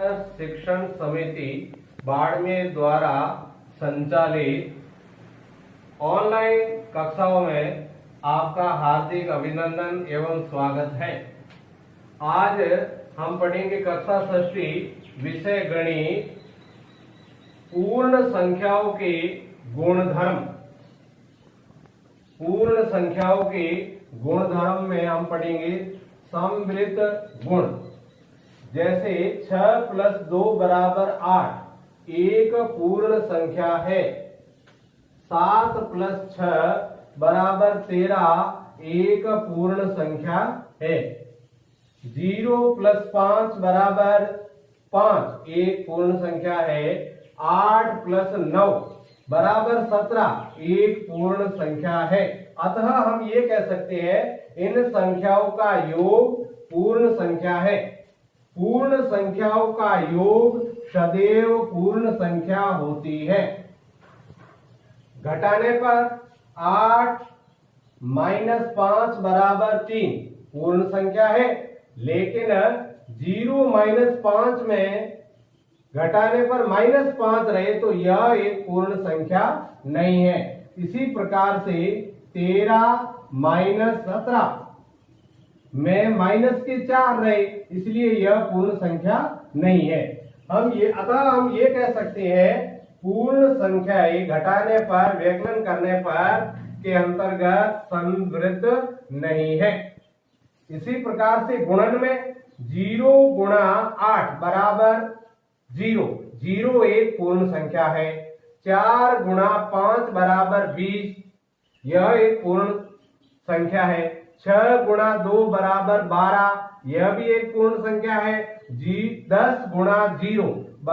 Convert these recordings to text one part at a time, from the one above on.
शिक्षण समिति बाड़मेर द्वारा संचालित ऑनलाइन कक्षाओं में आपका हार्दिक अभिनंदन एवं स्वागत है। आज हम पढ़ेंगे कक्षा षष्ठी विषय गणित पूर्ण संख्याओं के गुणधर्म। पूर्ण संख्याओं के गुणधर्म में हम पढ़ेंगे समवृत्त गुण। जैसे 6 + 2 = 8 एक पूर्ण संख्या है। 7 + 6 = 13 एक पूर्ण संख्या है। 0 + 5 = 5 एक पूर्ण संख्या है। 8 + 9 = 17 एक पूर्ण संख्या है। अतः हम ये कह सकते हैं इन संख्याओं का योग पूर्ण संख्या है। पूर्ण संख्याओं का योग सदैव पूर्ण संख्या होती है। घटाने पर 8 - 5 = 3 पूर्ण संख्या है, लेकिन 0 - 5 में घटाने पर -5 रहे तो यह एक पूर्ण संख्या नहीं है। इसी प्रकार से 13 - 17 में -4 रहे, इसलिए यह पूर्ण संख्या नहीं है। अतः हम ये कह सकते हैं पूर्ण संख्याएं घटाने पर व्यंजन करने पर के अंतर्गत समवृत्त नहीं है। इसी प्रकार से गुणन में 0 × 8 = 0 0 एक पूर्ण संख्या है। 4 × 5 = 20 यह एक पूर्ण संख्या है। 6 × 2 = 12 यह भी एक पूर्ण संख्या है। 10 × 0 =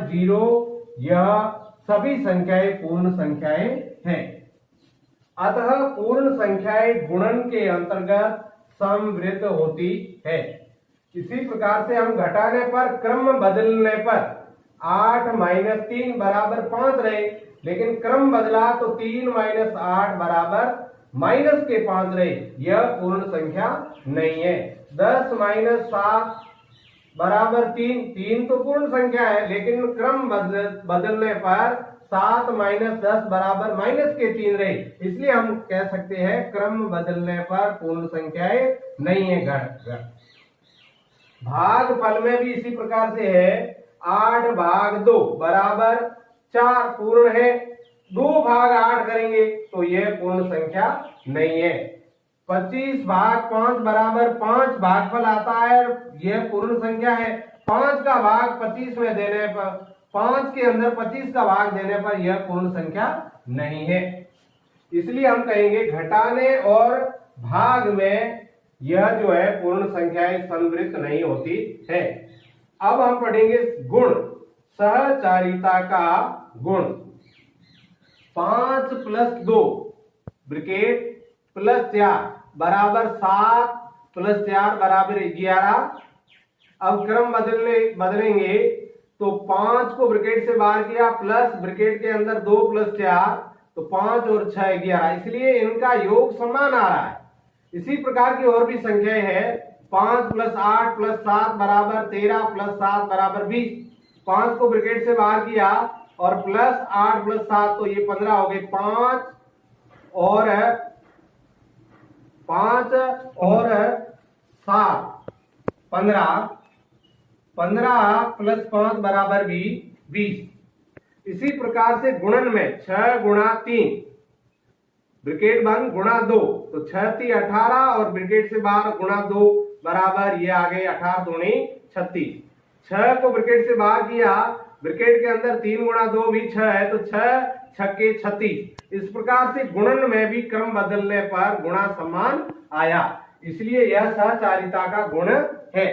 0 यह सभी संख्याएं पूर्ण संख्याएं हैं। अतः पूर्ण संख्याएं गुणन के अंतर्गत समवृत्त होती है। इसी प्रकार से हम घटाने पर क्रम बदलने पर 8 - 3 = 5 रहे, लेकिन क्रम बदला तो 3 - 8 = -5 रहे, यह पूर्ण संख्या नहीं है। 10 - 7 = 3 तो पूर्ण संख्या है, लेकिन क्रम बदलने पर 7 - 10 = -3 रहे, इसलिए हम कह सकते हैं क्रम बदलने पर पूर्ण संख्याएं नहीं है। भागफल में भी इसी प्रकार से है। 8/2 = 4 पूर्ण है। 2/8 करेंगे तो यह पूर्ण संख्या नहीं है। 25/5 = 5 भागफल आता है, यह पूर्ण संख्या है। 5 का भाग 25 में देने पर 5 के अंदर 25 का भाग देने पर यह पूर्ण संख्या नहीं है। इसलिए हम कहेंगे घटाने और भाग में यह जो है पूर्ण संख्याएं समवृत्त नहीं होती है। अब हम पढ़ेंगे गुण। सहचारिता का गुण। 5 + 2 + 4 = 7 + 4 = 11। अब क्रम बदलेंगे तो 5 को ब्रैकेट से बाहर किया, प्लस ब्रैकेट के अंदर 2 + 4 तो 5 और 6 11, इसलिए इनका योग समान आ रहा है। इसी प्रकार की और भी संख्याएं हैं। 5 + 8 + 7 = 13 + 7 = 20। 5 को ब्रैकेट से बाहर किया और प्लस 8 + 7 तो ये 15 हो गए। 5 और 7 15 + 5 = 20। इसी प्रकार से गुणन में 6 × 3 ब्रैकेट बंद गुणा 2 तो 6 × 3 = 18 और ब्रैकेट से बाहर गुणा 2 बराबर ये आ गए 18 × 2 = 36। 6 को ब्रैकेट से बाहर किया, ब्रैकेट के अंदर 3 × 2 भी 6 है तो 6 × 6 = 36। इस प्रकार से गुणन में भी क्रम बदलने पर गुणा समान आया, इसलिए यह सहचारिता का गुण है।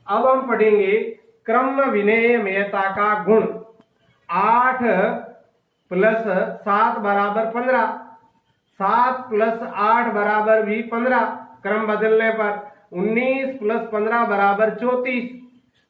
अब हम पढ़ेंगे क्रम विनिमेयता का गुण। 8 + 7 = 15। 7 + 8 = 15 क्रम बदलने पर। 19 + 15 = 34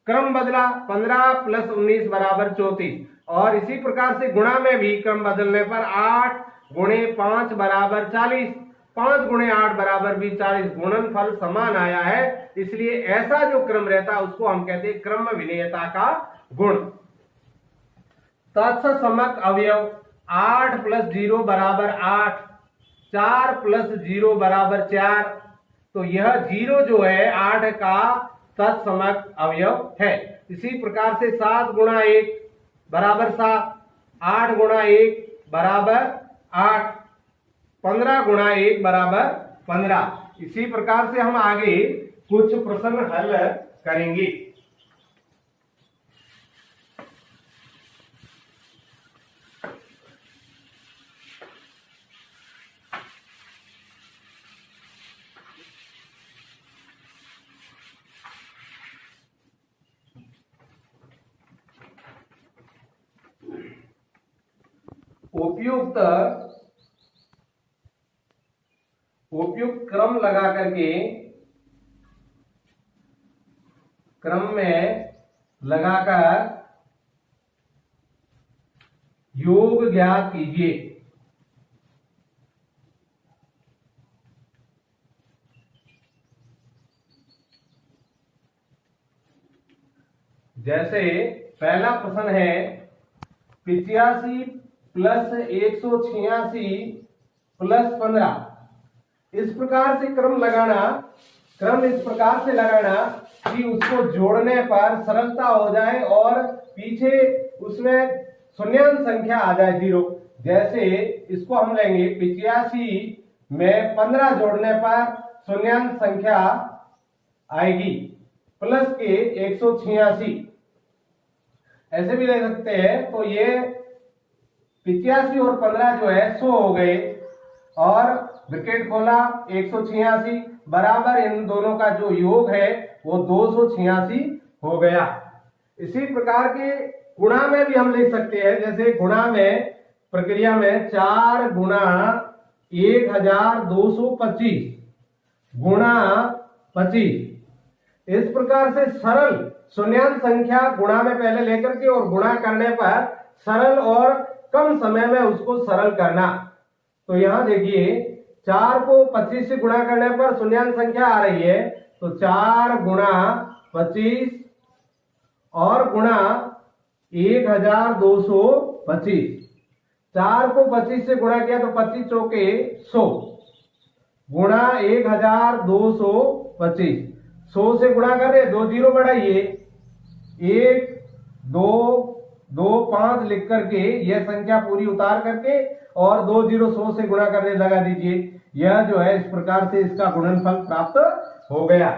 क्रम बदला। 15 + 19 = 34। और इसी प्रकार से गुणा में भी क्रम बदलने पर 8 × 5 = 40 5 गुणे 8 बराबर 20 40 गुणनफल समान आया है, इसलिए ऐसा जो क्रम रहता है उसको हम कहते हैं क्रम विनेयता का गुण। तत्समक अवयव 8 + 0 बराबर 8, 4 + 0 बराबर 4, तो यह 0 जो है 8 का तत्समक अवयव है। इसी प्रकार से 7 × 1 बराबर 7, 8 × 1 बराबर 8, 15 × 1 बराबर 15। इसी प्रकार से हम आगे कुछ प्रश्न हल करेंगे। उपयुक्त क्रम लगा करके क्रम में लगाकर योग ज्ञात कीजिए। जैसे पहला प्रश्न है 85 + 186 + 15। इस प्रकार से क्रम इस प्रकार से लगाना कि उसको जोड़ने पर सरलता हो जाए और पीछे उसमें शून्यांश संख्या आ जाए 0। जैसे इसको हम लेंगे 85 में 15 जोड़ने पर शून्यांश संख्या आएगी प्लस के 186, ऐसे भी ले सकते हैं। तो ये 85 और 15 जो है 100 हो गए और ब्रैकेट खोला 186 बराबर इन दोनों का जो योग है वो 286 हो गया। इसी प्रकार के गुणा में भी हम लिख सकते हैं। जैसे गुणा में प्रक्रिया में 4 × 1225 गुणा 25। इस प्रकार से सरल शून्यांश संख्या गुणा में पहले लेकर के और गुणा करने पर सरल और कम समय में उसको सरल करना। तो यहां देखिए 4 को 25 से गुणा करने पर शून्यांश संख्या आ रही है, तो 4 × 25 और गुणा 1225। 4 को 25 से गुणा किया तो 25 चौके 100 गुणा 1225। 100 से गुणा कर रहे 2 0 बढ़ाइए 1 2 2 5 लिख करके यह संख्या पूरी उतार करके और 2 0 100 से गुणा करने लगा दीजिए। यह जो है इस प्रकार से इसका गुणनफल प्राप्त हो गया।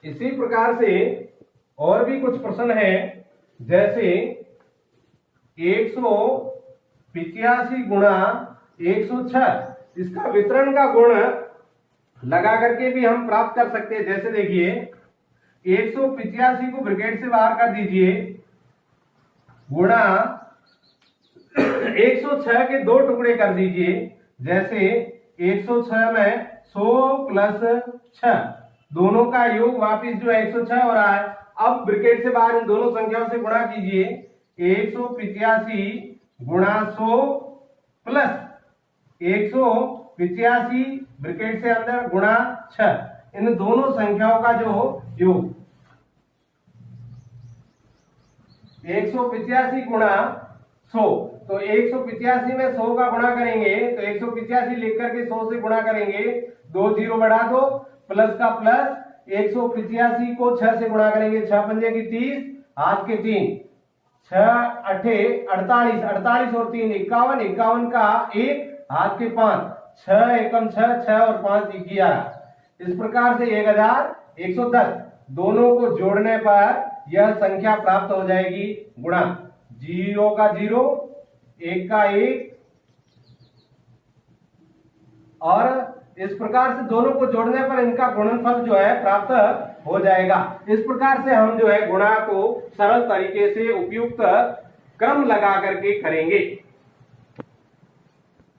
इसी प्रकार से और भी कुछ प्रश्न है। जैसे 185 × 106 इसका वितरण का गुण लगा करके भी हम प्राप्त कर सकते हैं। जैसे देखिए 185 को ब्रैकेट से बाहर कर दीजिए गुणा 106 के 2 टुकड़े कर दीजिए। जैसे 106 में 100 + 6 दोनों का योग वापिस जो है 106 हो रहा है। अब ब्रैकेट से बाहर इन दोनों संख्याओं से गुणा कीजिए 185 × 100 प्लस 185 ब्रैकेट से अंदर गुणा 6, इन दोनों संख्याओं का जो योग 185 × 100। तो 185 में 100 का गुणा करेंगे तो 185 लिख करके 100 से गुणा करेंगे, 2 0 बढ़ा दो प्लस का प्लस, 185 को 6 से गुणा करेंगे 6 पंजे की 30 हाथ के 3, 6 8 48, 48 और 3 51, 51 का 1 हाथ के 5, 6 एकम 6, 6 और 5 11। इस प्रकार से 1110 दोनों को जोड़ने पर यह संख्या प्राप्त हो जाएगी गुणा 0 का 0 1 का 1 और इस प्रकार से दोनों को जोड़ने पर इनका गुणनफल जो है प्राप्त हो जाएगा। इस प्रकार से हम जो है गुणा को सरल तरीके से उपयुक्त क्रम लगा करके करेंगे।